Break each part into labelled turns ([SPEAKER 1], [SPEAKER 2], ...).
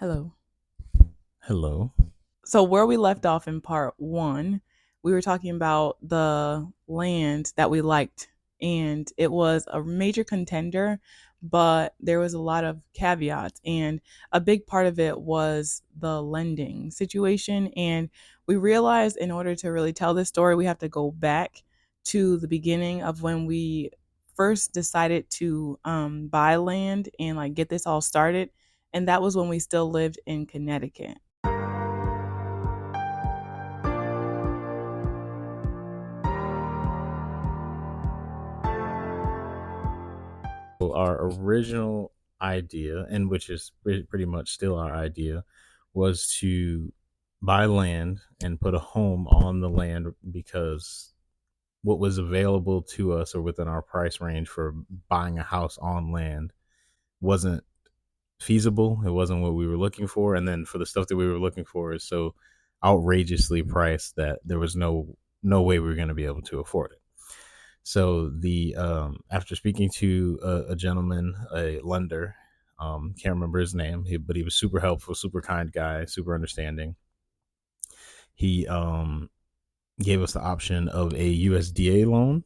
[SPEAKER 1] Hello.
[SPEAKER 2] Hello.
[SPEAKER 1] So, where we left off in part one, we were talking about the land that we liked, and it was a major contender, but there was a lot of caveats. And a big part of it was the lending situation. And we realized in order to really tell this story, we have to go back to the beginning of when we first decided to buy land and like get this all started. And that was when we still lived in Connecticut.
[SPEAKER 2] So our original idea, and which is pretty much still our idea, was to buy land and put a home on the land because what was available to us or within our price range for buying a house on land wasn't feasible. It wasn't what we were looking for. And then for the stuff that we were looking for is so outrageously priced that there was no way we were going to be able to afford it. So the after speaking to a gentleman, a lender, can't remember his name, but he was super helpful, super kind guy, super understanding. He gave us the option of a USDA loan,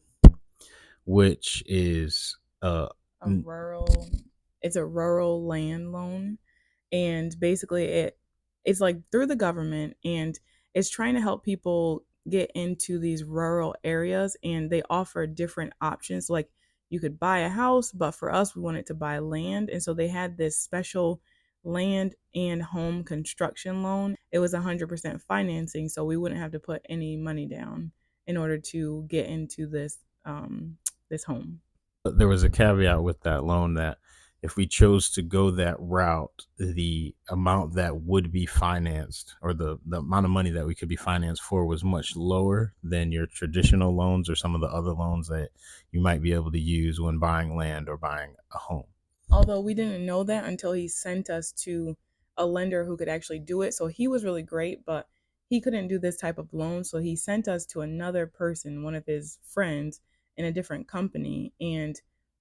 [SPEAKER 2] which is
[SPEAKER 1] a rural it's a rural land loan, and basically it's like through the government, and it's trying to help people get into these rural areas, and they offer different options. Like, you could buy a house, but for us we wanted to buy land, and so they had this special land and home construction loan. It was 100% financing, so we wouldn't have to put any money down in order to get into this home.
[SPEAKER 2] there was a caveat with that loan that if we chose to go that route, the amount that would be financed or the amount of money that we could be financed for was much lower than your traditional loans or some of the other loans that you might be able to use when buying land or buying a home.
[SPEAKER 1] Although we didn't know that until he sent us to a lender who could actually do it. So he was really great, but he couldn't do this type of loan. So he sent us to another person, one of his friends in a different company. And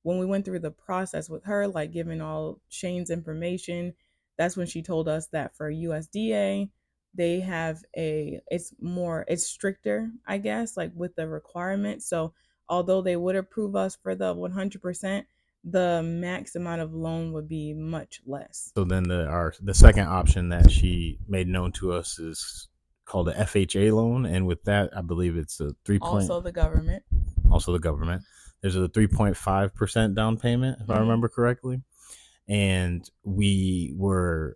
[SPEAKER 1] when we went through the process with her, like giving all Shane's information, that's when she told us that for USDA, they have it's stricter, I guess, like with the requirements. So although they would approve us for the 100%, the max amount of loan would be much less.
[SPEAKER 2] So then the second option that she made known to us is called a FHA loan, and with that, I believe it's a 3 point.
[SPEAKER 1] Also, the government.
[SPEAKER 2] Also, the government. There's a 3.5% down payment, if I
[SPEAKER 1] Hmm.
[SPEAKER 2] remember correctly, and we were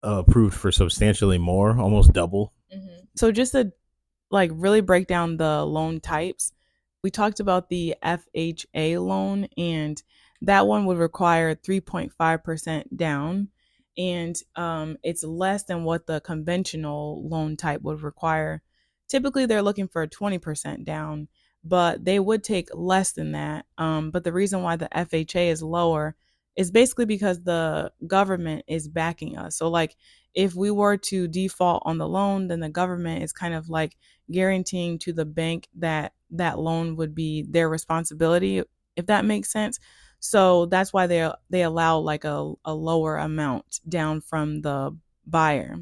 [SPEAKER 2] approved for substantially more, almost double.
[SPEAKER 1] So just to like really break down the loan types, we talked about the FHA loan, and that one would require 3.5% down, and it's less than what the conventional loan type would require. Typically, they're looking for 20% down, but they would take less than that. But the reason why the FHA is lower is basically because the government is backing us. So, like, if we were to default on the loan, then the government is kind of like guaranteeing to the bank that that loan would be their responsibility, if that makes sense. So that's why they allow like a lower amount down from the buyer.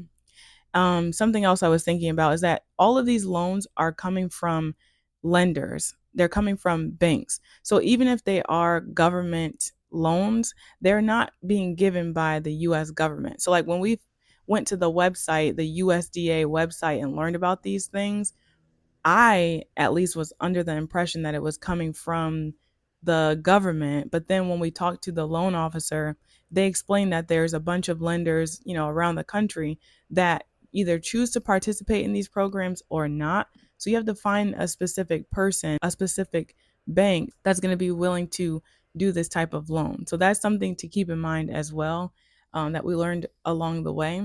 [SPEAKER 1] Something else I was thinking about is that all of these loans are coming from lenders. They're coming from banks. So even if they are government loans, they're not being given by the US government. So like when we went to the website, the USDA website, and learned about these things, I at least was under the impression that it was coming from the government. But then when we talked to the loan officer, they explained that there's a bunch of lenders, around the country that either choose to participate in these programs or not. So you have to find a specific person, a specific bank that's going to be willing to do this type of loan. So that's something to keep in mind as well, that we learned along the way.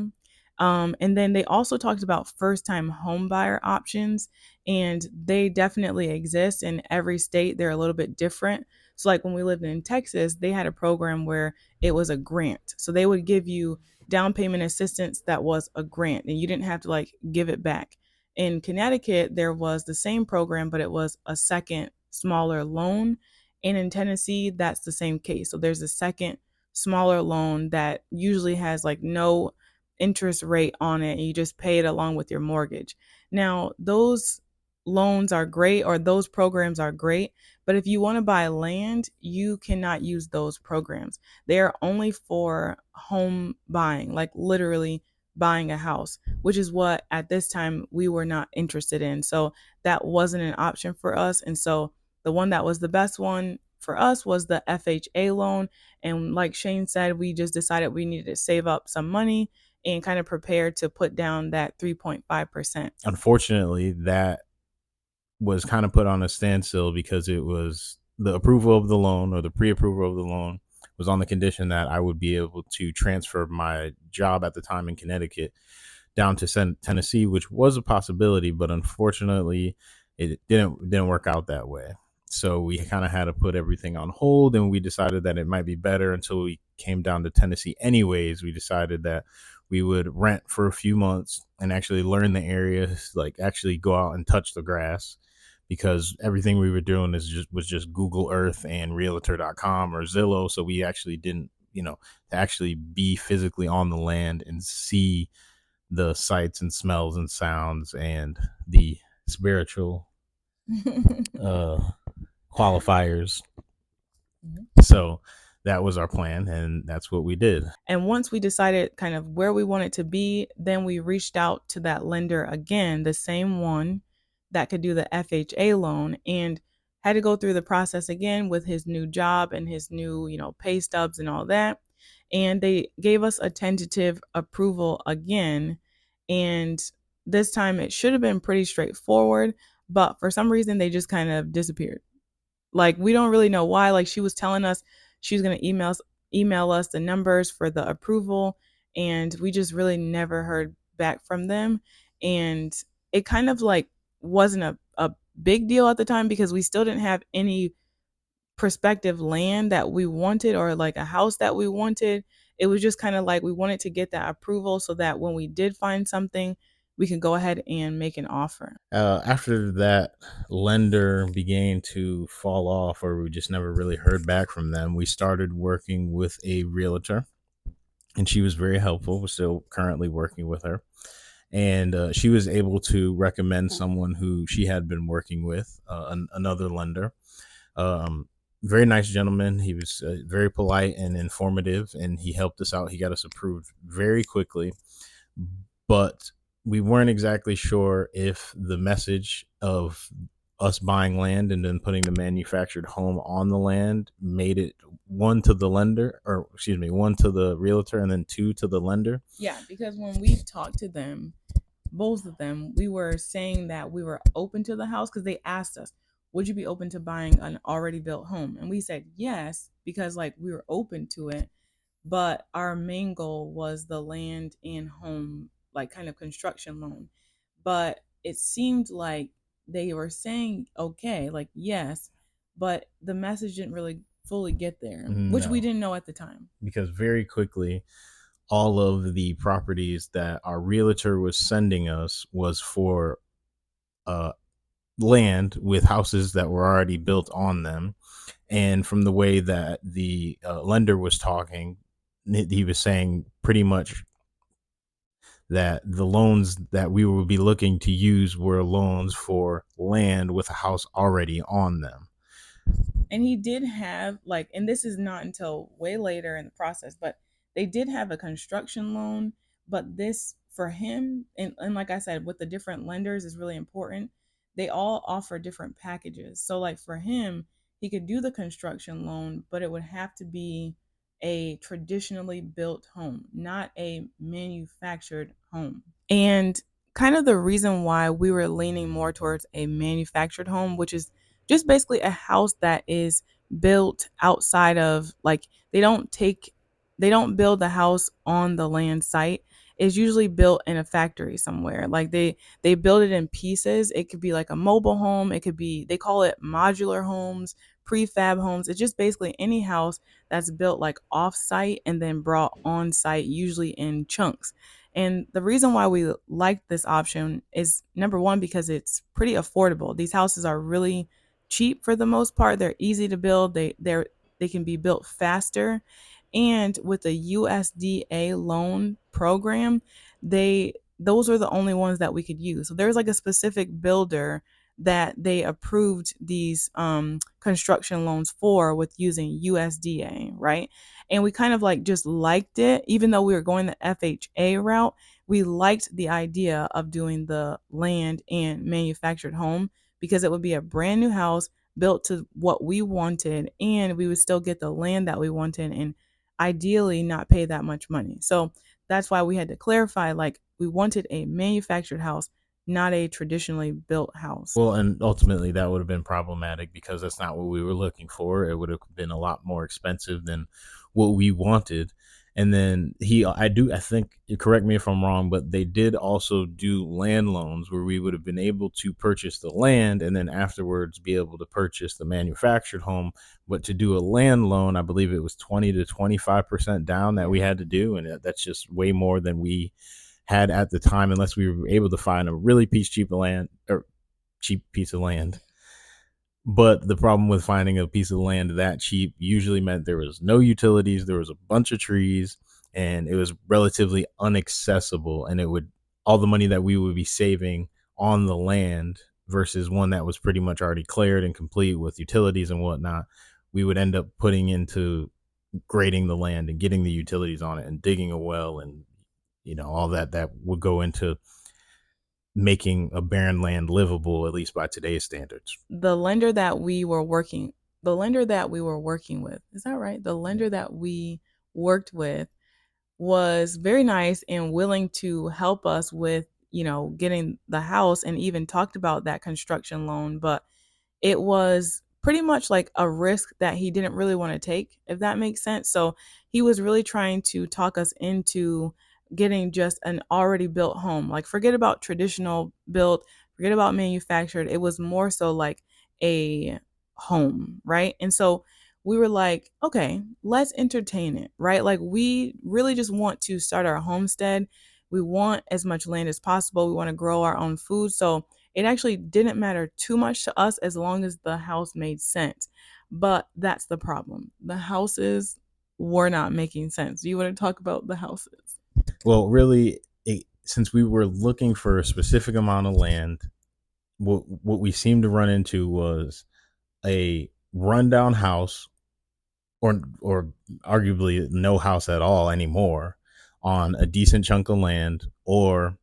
[SPEAKER 1] And then they also talked about first time home buyer options, and they definitely exist in every state. They're a little bit different. So, like when we lived in Texas, they had a program where it was a grant. So, they would give you down payment assistance that was a grant, and you didn't have to like give it back. In Connecticut, there was the same program, but it was a second smaller loan. And in Tennessee, that's the same case. So, there's a second smaller loan that usually has like no interest rate on it and you just pay it along with your mortgage. Now, those loans are great or those programs are great, but if you want to buy land, you cannot use those programs. They are only for home buying, like literally buying a house, which is what at this time we were not interested in. So that wasn't an option for us. And so the one that was the best one for us was the FHA loan. And like Shane said, we just decided we needed to save up some money and kind of prepare to put down that 3.5%.
[SPEAKER 2] Unfortunately, that was kind of put on a standstill because it was the approval of the loan, or the pre-approval of the loan was on the condition that I would be able to transfer my job at the time in Connecticut down to Tennessee, which was a possibility, but unfortunately, it didn't work out that way. So we kind of had to put everything on hold, and we decided that it might be better until we came down to Tennessee. Anyways, we decided that we would rent for a few months and actually learn the area, like actually go out and touch the grass, because everything we were doing was just Google Earth and Realtor.com or Zillow. So we actually didn't, to actually be physically on the land and see the sights and smells and sounds and the spiritual uh, qualifiers. So that was our plan, and that's what we did.
[SPEAKER 1] And once we decided kind of where we wanted to be, then we reached out to that lender again, the same one that could do the FHA loan, and had to go through the process again with his new job and his new, pay stubs and all that. And they gave us a tentative approval again. And this time it should have been pretty straightforward, but for some reason they just kind of disappeared. Like we don't really know why. Like she was telling us she was going to email us the numbers for the approval, and we just really never heard back from them. And it kind of like wasn't a big deal at the time because we still didn't have any prospective land that we wanted or like a house that we wanted. It was just kind of like we wanted to get that approval so that when we did find something, we can go ahead and make an offer.
[SPEAKER 2] After that lender began to fall off, or we just never really heard back from them, we started working with a realtor, and she was very helpful. We're still currently working with her. And she was able to recommend someone who she had been working with, another lender. Very nice gentleman. He was very polite and informative, and he helped us out. He got us approved very quickly, but we weren't exactly sure if the message of us buying land and then putting the manufactured home on the land made it one to the lender, or excuse me, one to the realtor and then two to the lender.
[SPEAKER 1] Yeah, because when we talked to them, both of them, we were saying that we were open to the house because they asked us, would you be open to buying an already built home? And we said yes, because like we were open to it. But our main goal was the land and home, like kind of construction loan. But it seemed like they were saying okay, like yes, but the message didn't really fully get there, which we
[SPEAKER 2] No,
[SPEAKER 1] didn't know at the time.
[SPEAKER 2] because very quickly all of the properties that our realtor was sending us was for uh, land with houses that were already built on them. And from the way that the lender was talking, he was saying pretty much that the loans that we would be looking to use were loans for land with a house already on them.
[SPEAKER 1] And he did have like, and this is not until way later in the process, but they did have a construction loan. But this for him, and like I said, with the different lenders is really important. They all offer different packages. So like for him, he could do the construction loan, but it would have to be a traditionally built home, not a manufactured home. And kind of the reason why we were leaning more towards a manufactured home, which is just basically a house that is built outside of like they don't build the house on the land site. It's usually built in a factory somewhere. Like they build it in pieces. It could be like a mobile home. It could be they call it modular homes, prefab homes. It's just basically any house that's built like off site and then brought on site, usually in chunks. And the reason why we like this option is number one, because it's pretty affordable. These houses are really cheap for the most part. They're easy to build. They can be built faster. And with the USDA loan program, they those are the only ones that we could use. So there's like a specific builder that they approved these construction loans for with using USDA, right? And we kind of like just liked it, even though we were going the FHA route. We liked the idea of doing the land and manufactured home because it would be a brand new house built to what we wanted, and we would still get the land that we wanted, and ideally not pay that much money. So that's why we had to clarify, like, we wanted a manufactured house, not a traditionally built house.
[SPEAKER 2] Well, and ultimately that would have been problematic because that's not what we were looking for. It would have been a lot more expensive than what we wanted. And then I think, correct me if I'm wrong, but they did also do land loans where we would have been able to purchase the land and then afterwards be able to purchase the manufactured home. But to do a land loan, I believe it was 20 to 25% down that we
[SPEAKER 1] Yeah.
[SPEAKER 2] had to do. And that's just way more than we had at the time, unless we were able to find a really cheap piece of land. But the problem with finding a piece of land that cheap usually meant there was no utilities, there was a bunch of trees, and it was relatively inaccessible. And it would all the money that we would be saving on the land versus one that was pretty much already cleared and complete with utilities and whatnot, we would end up putting into grading the land and getting the utilities on it and digging a well and all that would go into making a barren land livable, at least by today's standards.
[SPEAKER 1] The lender that we were working the lender that we were working with, is that right? The lender that we worked with was very nice and willing to help us with, getting the house, and even talked about that construction loan, but it was pretty much like a risk that he didn't really want to take, if that makes sense. So he was really trying to talk us into getting just an already built home. Like, forget about traditional built, forget about manufactured. It was more so like a home, right? And so we were like, okay, let's entertain it, right? Like, we really just want to start our homestead. We want as much land as possible. We want to grow our own food. So it actually didn't matter too much to us as long as the house made sense. But that's the problem. The houses were not making sense. Do you want to talk about the houses?
[SPEAKER 2] Well, really, since we were looking for a specific amount of land, what we seemed to run into was a rundown house, or arguably no house at all anymore, on a decent chunk of land, or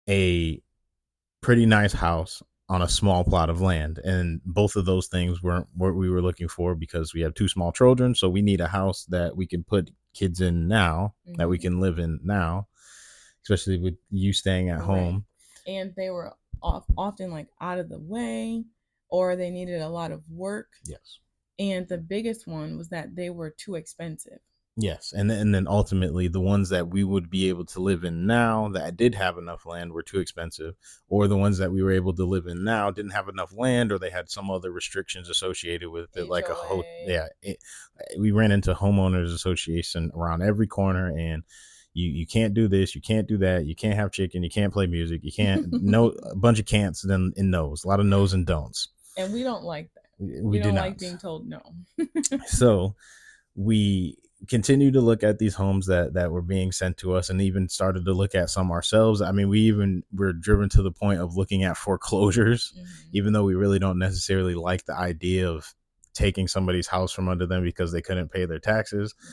[SPEAKER 2] a pretty nice house on a small plot of land. And both of those things weren't what we were looking for because we have two small children. So we need a house that we can put kids in now, that we
[SPEAKER 1] Mm-hmm.
[SPEAKER 2] can live in now, especially with you staying at
[SPEAKER 1] Right.
[SPEAKER 2] home.
[SPEAKER 1] And they were often like out of the way, or they needed a lot of work.
[SPEAKER 2] Yes.
[SPEAKER 1] And the biggest one was that they were too expensive.
[SPEAKER 2] Yes, and then ultimately the ones that we would be able to live in now that did have enough land were too expensive, or the ones that we were able to live in now didn't have enough land, or they had some other restrictions associated with it, like
[SPEAKER 1] HOA.
[SPEAKER 2] yeah. We ran into homeowners association around every corner, and you can't do this, you can't do that, you can't have chicken, you can't play music, you can't no a bunch of can'ts and no's, a lot of no's and don'ts.
[SPEAKER 1] And we don't like that.
[SPEAKER 2] We
[SPEAKER 1] We
[SPEAKER 2] do
[SPEAKER 1] don't
[SPEAKER 2] not.
[SPEAKER 1] like being told no.
[SPEAKER 2] So we continued to look at these homes that were being sent to us, and even started to look at some ourselves. I mean, we even were driven to the point of looking at foreclosures,
[SPEAKER 1] Mm-hmm.
[SPEAKER 2] even though we really don't necessarily like the idea of taking somebody's house from under them because they couldn't pay their taxes.
[SPEAKER 1] Yeah.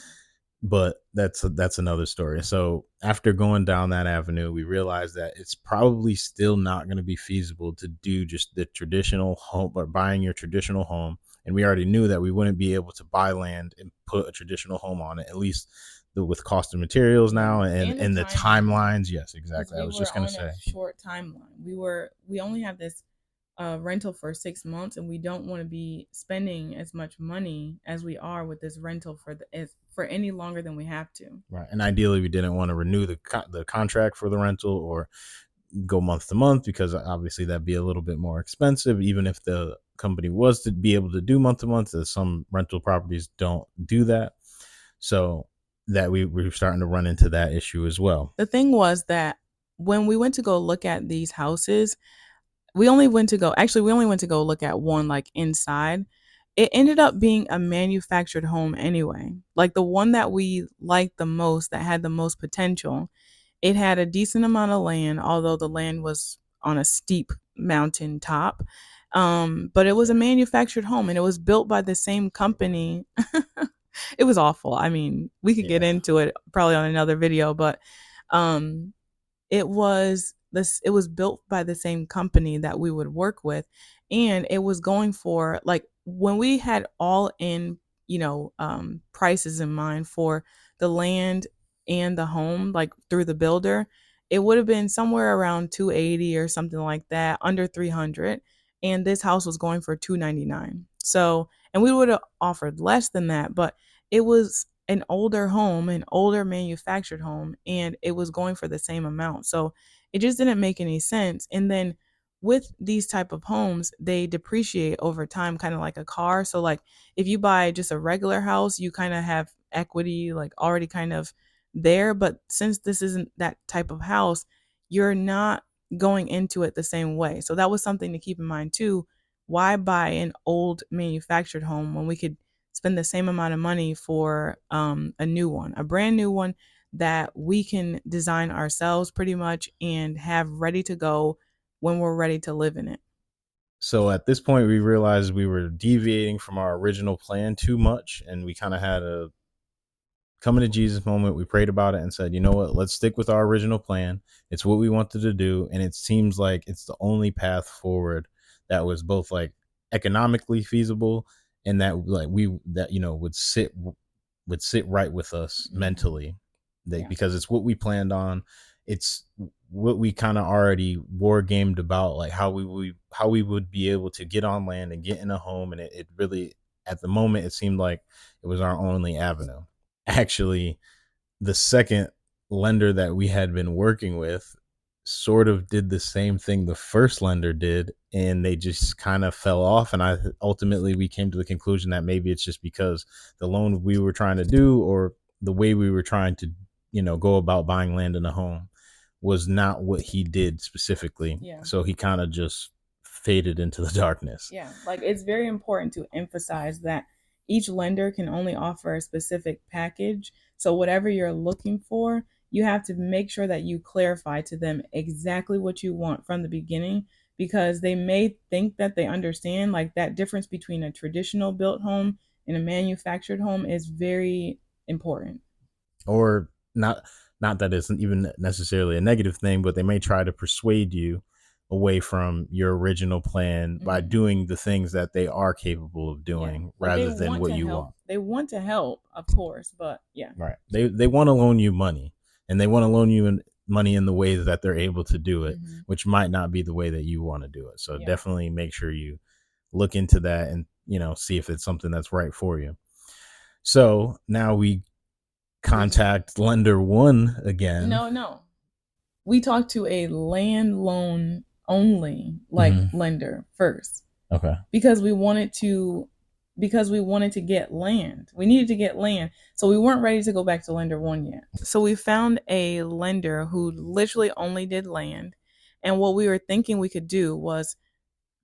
[SPEAKER 2] But that's another story. So after going down that avenue, we realized that it's probably still not going to be feasible to do just the traditional home, or buying your traditional home. And we already knew that we wouldn't be able to buy land and put a traditional home on it, at least with cost of materials
[SPEAKER 1] Yeah.
[SPEAKER 2] now, and
[SPEAKER 1] And the
[SPEAKER 2] and the
[SPEAKER 1] timeline.
[SPEAKER 2] timelines. Yes,
[SPEAKER 1] Because
[SPEAKER 2] exactly. I
[SPEAKER 1] we
[SPEAKER 2] was
[SPEAKER 1] were
[SPEAKER 2] just gonna
[SPEAKER 1] on a
[SPEAKER 2] say.
[SPEAKER 1] short timeline. We only have this rental for 6 months, and we don't want to be spending as much money as we are with this rental for any longer than we have to.
[SPEAKER 2] Right, and ideally, we didn't want to renew the contract for the rental, or go month to month, because obviously that'd be a little bit more expensive, even if the company was to be able to do month to month, as some rental properties don't do that. So that we were starting to run into that issue as well.
[SPEAKER 1] The thing was that when we went to go look at these houses, we only went to go look at one, like, inside, it ended up being a manufactured home anyway. Like the one that we liked the most, that had the most potential, it had a decent amount of land, although the land was on a steep mountain top. But it was a manufactured home and it was built by the same company. It was awful. I mean, we could get
[SPEAKER 2] Yeah.
[SPEAKER 1] into it probably on another video, but um it was built by the same company that we would work with, and it was going for, like, when we had all in, prices in mind for the land and the home, like through the builder, it would have been somewhere around 280 or something like that, under 300, and this house was going for 299. So, and we would have offered less than that, but it was an older home, an older manufactured home, and it was going for the same amount. So it just didn't make any sense. And then with these type of homes, they depreciate over time, kind of like a car. So like if you buy just a regular house, you kind of have equity like already kind of there. But since this isn't that type of house, you're not going into it the same way. So that was something to keep in mind too. Why buy an old manufactured home when we could spend the same amount of money for a new one, a brand new one that we can design ourselves pretty much and have ready to go when we're ready to live in it.
[SPEAKER 2] So at this point, we realized we were deviating from our original plan too much, and we kind of had a coming to Jesus moment. We prayed about it and said, you know what, let's stick with our original plan. It's what we wanted to do. And it seems like it's the only path forward that was both like economically feasible and that like we that would sit right with us
[SPEAKER 1] Mm-hmm.
[SPEAKER 2] mentally.
[SPEAKER 1] Yeah.
[SPEAKER 2] Because it's what we planned on. It's what we kind of already war gamed about, like how we would be able to get on land and get in a home. And it really, at the moment, it seemed like it was our only avenue. Actually, the second lender that we had been working with sort of did the same thing the first lender did, and they just kind of fell off. And I ultimately we came to the conclusion that maybe it's just because the loan we were trying to do, or the way we were trying to go about buying land in a home, was not what he did specifically.
[SPEAKER 1] Yeah.
[SPEAKER 2] So he kind of just faded into the darkness.
[SPEAKER 1] Yeah, like it's very important to emphasize that each lender can only offer a specific package. So, whatever you're looking for, you have to make sure that you clarify to them exactly what you want from the beginning, because they may think that they understand. Like that difference between a traditional built home and a manufactured home is very important.
[SPEAKER 2] Or not that it's even necessarily a negative thing, but they may try to persuade you away from your original plan by
[SPEAKER 1] Mhm.
[SPEAKER 2] doing the things that they are capable of
[SPEAKER 1] Yeah,
[SPEAKER 2] doing
[SPEAKER 1] like they
[SPEAKER 2] rather than
[SPEAKER 1] want
[SPEAKER 2] what
[SPEAKER 1] to
[SPEAKER 2] you
[SPEAKER 1] help.
[SPEAKER 2] want.
[SPEAKER 1] They want to help, of course, but yeah.
[SPEAKER 2] Right. They want to loan you money, and they want to loan you money in the ways that they're able to do it,
[SPEAKER 1] Hmm.
[SPEAKER 2] which might not be the way that you want to do it. So
[SPEAKER 1] Yeah.
[SPEAKER 2] definitely make sure you look into that and see if it's something that's right for you. So now we
[SPEAKER 1] Which,
[SPEAKER 2] contact lender one again.
[SPEAKER 1] no, no. We talked to a land loan only like
[SPEAKER 2] Mm-hmm.
[SPEAKER 1] lender first,
[SPEAKER 2] Okay.
[SPEAKER 1] because we wanted to get land. We needed to get land. So we weren't ready to go back to lender one yet. So we found a lender who literally only did land. And what we were thinking we could do was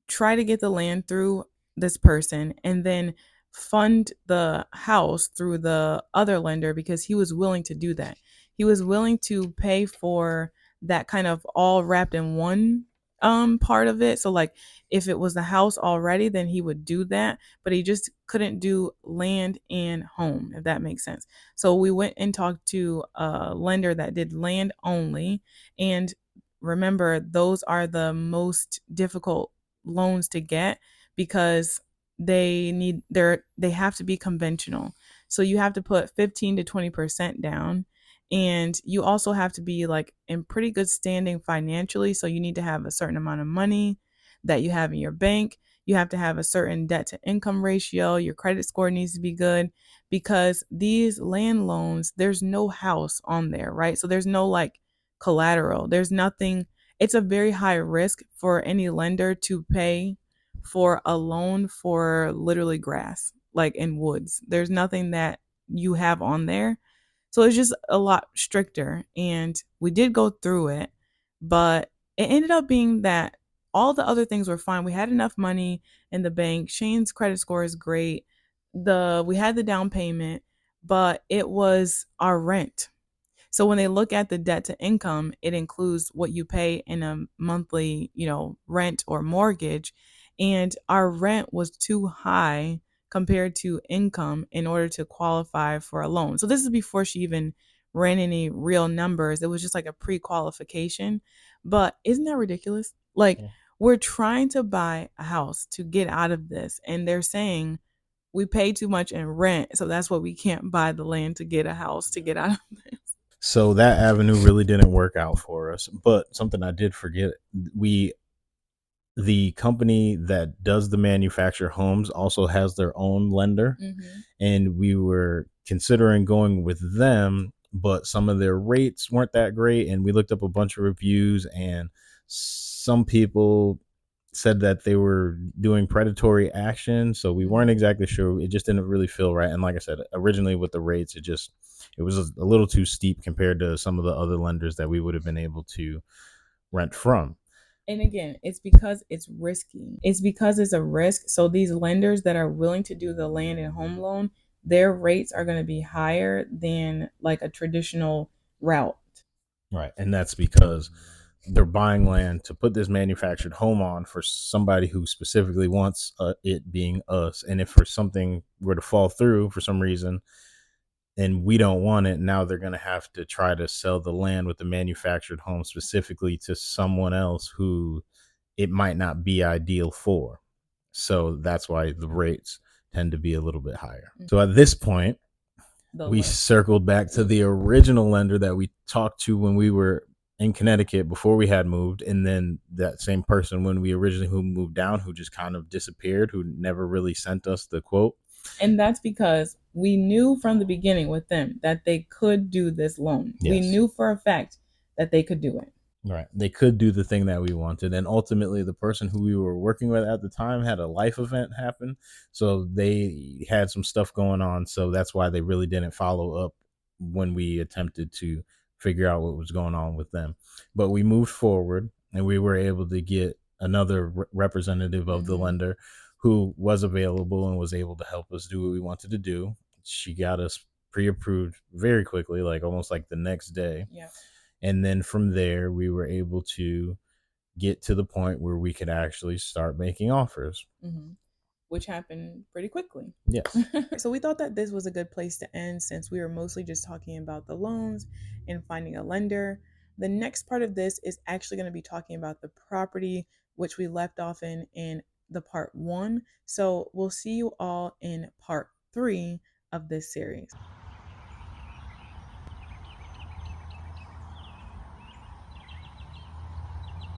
[SPEAKER 1] try to get the land through this person and then fund the house through the other lender, because he was willing to do that. He was willing to pay for that kind of all wrapped in one part of it. So like if it was the house already, then he would do that, but he just couldn't do land and home, if that makes sense. So we went and talked to a lender that did land only, and remember those are the most difficult loans to get, because they have to be conventional. So you have to put 15 to 20% down, and you also have to be like in pretty good standing financially. So you need to have a certain amount of money that you have in your bank. You have to have a certain debt to income ratio. Your credit score needs to be good, because these land loans, there's no house on there, right? So there's no like collateral. There's nothing. It's a very high risk for any lender to pay for a loan for literally grass, like in woods. There's nothing that you have on there. So it's just a lot stricter. And we did go through it, but it ended up being that all the other things were fine. We had enough money in the bank. Shane's credit score is great. We had the down payment, but it was our rent. So when they look at the debt to income, it includes what you pay in a monthly, rent or mortgage. And our rent was too high compared to income in order to qualify for a loan. So this is before she even ran any real numbers. It was just like a pre qualification. But isn't that ridiculous? Like,
[SPEAKER 2] Yeah.
[SPEAKER 1] we're trying to buy a house to get out of this. And they're saying we pay too much in rent. So that's why we can't buy the land to get a house to get out of this.
[SPEAKER 2] So that avenue really didn't work out for us. But something I did forget, we the company that does the manufactured homes also has their own lender,
[SPEAKER 1] Mm-hmm.
[SPEAKER 2] and we were considering going with them, but some of their rates weren't that great, and we looked up a bunch of reviews, and some people said that they were doing predatory action, so we weren't
[SPEAKER 1] Mm-hmm.
[SPEAKER 2] exactly sure. It just didn't really feel right, and like I said, originally with the rates, it was a little too steep compared to some of the other lenders that we would have been able to rent from.
[SPEAKER 1] And again, it's because it's risky. It's because it's a risk. So these lenders that are willing to do the land and home loan, their rates are going to be higher than like a traditional route.
[SPEAKER 2] Right. And that's because they're buying land to put this manufactured home on for somebody who specifically wants it being us. And if for something were to fall through for some reason and we don't want it, now they're going to have to try to sell the land with the manufactured home specifically to someone else who it might not be ideal for. So that's why the rates tend to be a little bit higher. So at this point,
[SPEAKER 1] The
[SPEAKER 2] we
[SPEAKER 1] land.
[SPEAKER 2] circled back to the original lender that we talked to when we were in Connecticut before we had moved, and then that same person when we originally who moved down, who just kind of disappeared, who never really sent us the quote.
[SPEAKER 1] And that's because we knew from the beginning with them that they could do this loan. We
[SPEAKER 2] Yes.
[SPEAKER 1] knew for a fact that they could do it.
[SPEAKER 2] Right. They could do the thing that we wanted. And ultimately, the person who we were working with at the time had a life event happen. So they had some stuff going on. So that's why they really didn't follow up when we attempted to figure out what was going on with them. But we moved forward and we were able to get another representative of the lender who was available and was able to help us do what we wanted to do. She got us pre approved very quickly, like almost like the next day.
[SPEAKER 1] Yeah.
[SPEAKER 2] And then from there, we were able to get to the point where we could actually start making offers.
[SPEAKER 1] Mm-hmm. Which happened pretty quickly.
[SPEAKER 2] Yes.
[SPEAKER 1] So we thought that this was a good place to end since we were mostly just talking about the loans and finding a lender. The next part of this is actually going to be talking about the property, which we left off in the part 1. So we'll see you all in part 3 of this series.